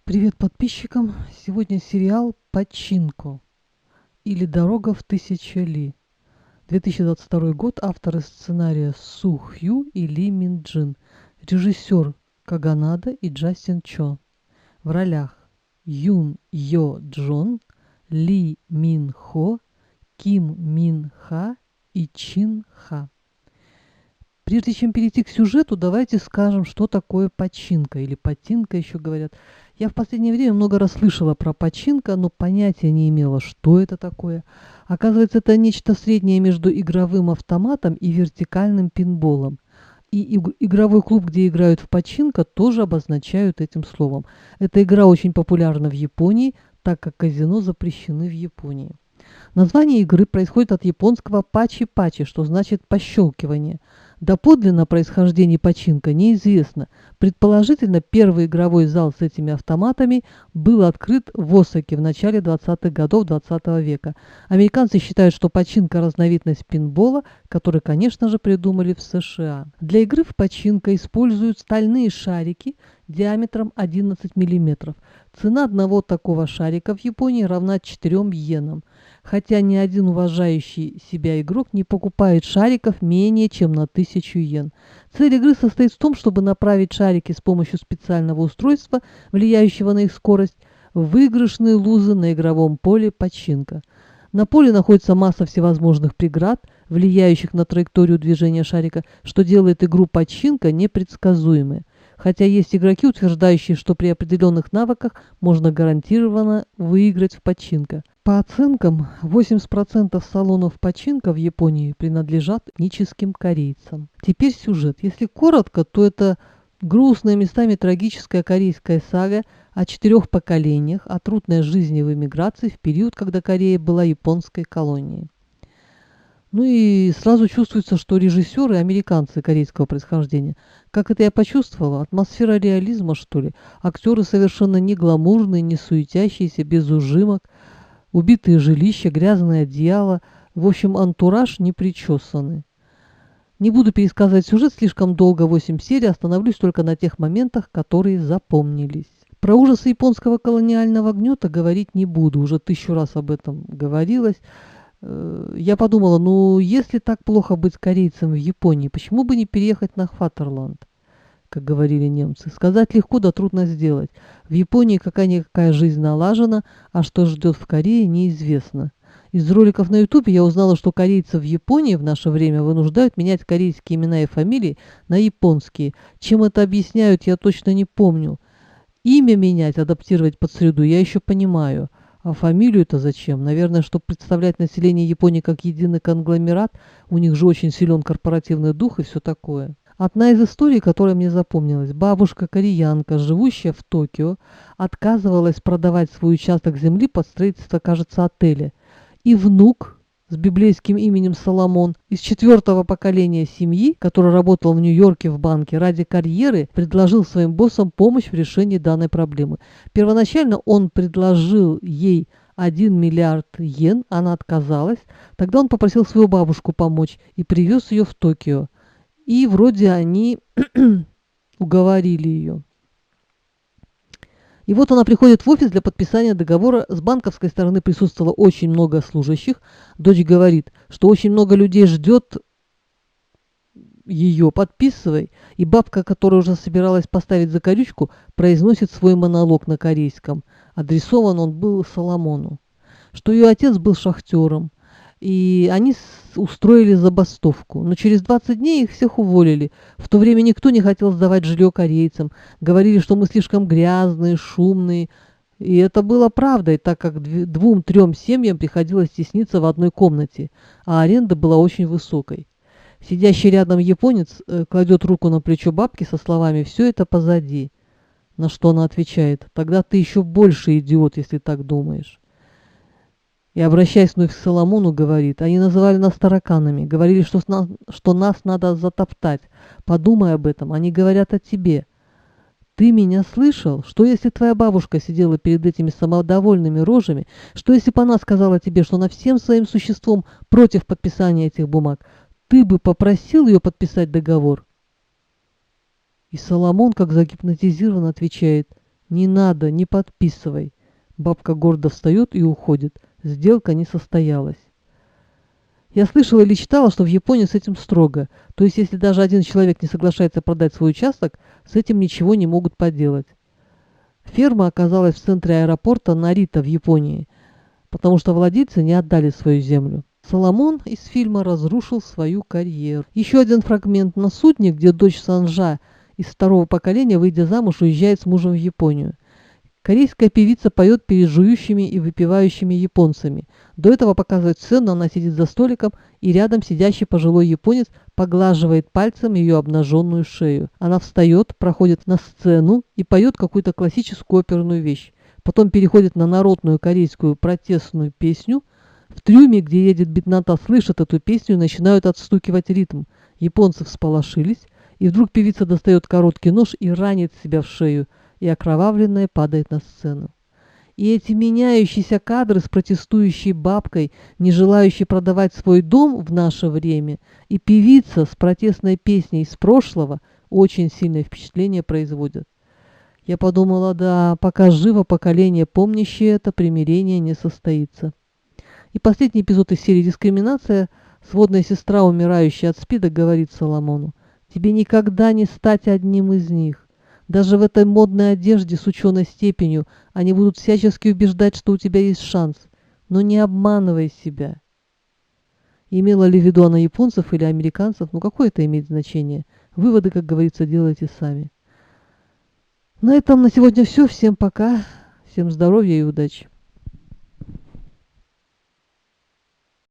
Привет подписчикам! Сегодня сериал «Починку» или «Дорога в тысячу ли». 2022 год. Авторы сценария Су Хью и Ли Мин Джин. Режиссер Каганада и Джастин Чо. В ролях Юн Йо Джон, Ли Мин Хо, Ким Мин Ха и Чин Ха. Прежде чем перейти к сюжету, давайте скажем, что такое починка, или потинка еще говорят. Я в последнее время много раз слышала про починка, но понятия не имела, что это такое. Оказывается, это нечто среднее между игровым автоматом и вертикальным пинболом. И игровой клуб, где играют в починка, тоже обозначают этим словом. Эта игра очень популярна в Японии, так как казино запрещены в Японии. Название игры происходит от японского пачи-пачи, что значит «пощелкивание». Доподлинно происхождение починка неизвестно. Предположительно, первый игровой зал с этими автоматами был открыт в Осаке в начале 20-х годов 20 века. Американцы считают, что починка – разновидность пинбола, который, конечно же, придумали в США. Для игры в починка используют стальные шарики диаметром 11 мм. Цена одного такого шарика в Японии равна 4 йенам. Хотя ни один уважающий себя игрок не покупает шариков менее чем на 1000 йен. Цель игры состоит в том, чтобы направить шарики с помощью специального устройства, влияющего на их скорость, в выигрышные лузы на игровом поле починка. На поле находится масса всевозможных преград, влияющих на траекторию движения шарика, что делает игру починка непредсказуемой. Хотя есть игроки, утверждающие, что при определенных навыках можно гарантированно выиграть в починка. По оценкам, 80% салонов починка в Японии принадлежат этническим корейцам. Теперь сюжет. Если коротко, то это грустная, местами трагическая корейская сага о 4 поколениях, о трудной жизни в эмиграции в период, когда Корея была японской колонией. Ну и сразу чувствуется, что режиссеры американцы корейского происхождения. Как это я почувствовала? Атмосфера реализма, что ли? Актеры совершенно не гламурные, не суетящиеся, без ужимок. Убитые жилища, грязное одеяло. В общем, антураж не причесанный. Не буду пересказывать сюжет, слишком долго, 8 серий, остановлюсь только на тех моментах, которые запомнились. Про ужасы японского колониального гнета говорить не буду, уже 1000 раз об этом говорилось. Я подумала, ну, если так плохо быть корейцем в Японии, почему бы не переехать на Хватерланд, как говорили немцы? Сказать легко, да трудно сделать. В Японии какая-никакая жизнь налажена, а что ждет в Корее, неизвестно. Из роликов на ютубе я узнала, что корейцев в Японии в наше время вынуждают менять корейские имена и фамилии на японские. Чем это объясняют, я точно не помню. Имя менять, адаптировать под среду, я еще понимаю. А фамилию-то зачем? Наверное, чтобы представлять население Японии как единый конгломерат, у них же очень силен корпоративный дух и все такое. Одна из историй, которая мне запомнилась. Бабушка-кореянка, живущая в Токио, отказывалась продавать свой участок земли под строительство, кажется, отеля. И внук с библейским именем Соломон из 4-го поколения семьи, который работал в Нью-Йорке в банке, ради карьеры предложил своим боссам помощь в решении данной проблемы. Первоначально он предложил ей 1 миллиард йен, она отказалась. Тогда он попросил свою бабушку помочь и привез ее в Токио. И вроде они уговорили ее. И вот она приходит в офис для подписания договора. С банковской стороны присутствовало очень много служащих. Дочь говорит, что очень много людей ждет ее, подписывай. И бабка, которая уже собиралась поставить закорючку, произносит свой монолог на корейском. Адресован он был Соломону. Что ее отец был шахтером. И они устроили забастовку. Но через 20 дней их всех уволили. В то время никто не хотел сдавать жилье корейцам. Говорили, что мы слишком грязные, шумные. И это было правдой, так как 2-3 семьям приходилось тесниться в одной комнате, а аренда была очень высокой. Сидящий рядом японец кладет руку на плечо бабки со словами «все это позади». На что она отвечает «тогда ты еще больше идиот, если так думаешь». И, обращаясь вновь к Соломону, говорит, они называли нас тараканами, говорили, что нас надо затоптать. Подумай об этом, они говорят о тебе. Ты меня слышал? Что если твоя бабушка сидела перед этими самодовольными рожами? Что если бы она сказала тебе, что она всем своим существом против подписания этих бумаг? Ты бы попросил ее подписать договор? И Соломон, как загипнотизирован, отвечает, «Не надо, не подписывай». Бабка гордо встает и уходит. Сделка не состоялась. Я слышала или читала, что в Японии с этим строго. То есть, если даже один человек не соглашается продать свой участок, с этим ничего не могут поделать. Ферма оказалась в центре аэропорта Нарита в Японии, потому что владельцы не отдали свою землю. Соломон из фильма разрушил свою карьеру. Еще один фрагмент на судне, где дочь Санжа из второго поколения, выйдя замуж, уезжает с мужем в Японию. Корейская певица поет перед жующими и выпивающими японцами. До этого показывают сцену, она сидит за столиком, и рядом сидящий пожилой японец поглаживает пальцем ее обнаженную шею. Она встает, проходит на сцену и поет какую-то классическую оперную вещь. Потом переходит на народную корейскую протестную песню. В трюме, где едет беднота, слышат эту песню и начинают отстукивать ритм. Японцы всполошились, и вдруг певица достает короткий нож и ранит себя в шею, и окровавленная падает на сцену. И эти меняющиеся кадры с протестующей бабкой, не желающей продавать свой дом в наше время, и певица с протестной песней из прошлого очень сильное впечатление производят. Я подумала, да, пока живо поколение, помнящее это, примирение не состоится. И последний эпизод из серии «Дискриминация». Сводная сестра, умирающая от СПИДа, говорит Соломону: «Тебе никогда не стать одним из них. Даже в этой модной одежде с ученой степенью они будут всячески убеждать, что у тебя есть шанс. Но не обманывай себя». Имела ли в виду она японцев или американцев? Ну, какое это имеет значение? Выводы, как говорится, делайте сами. На этом на сегодня все. Всем пока. Всем здоровья и удачи.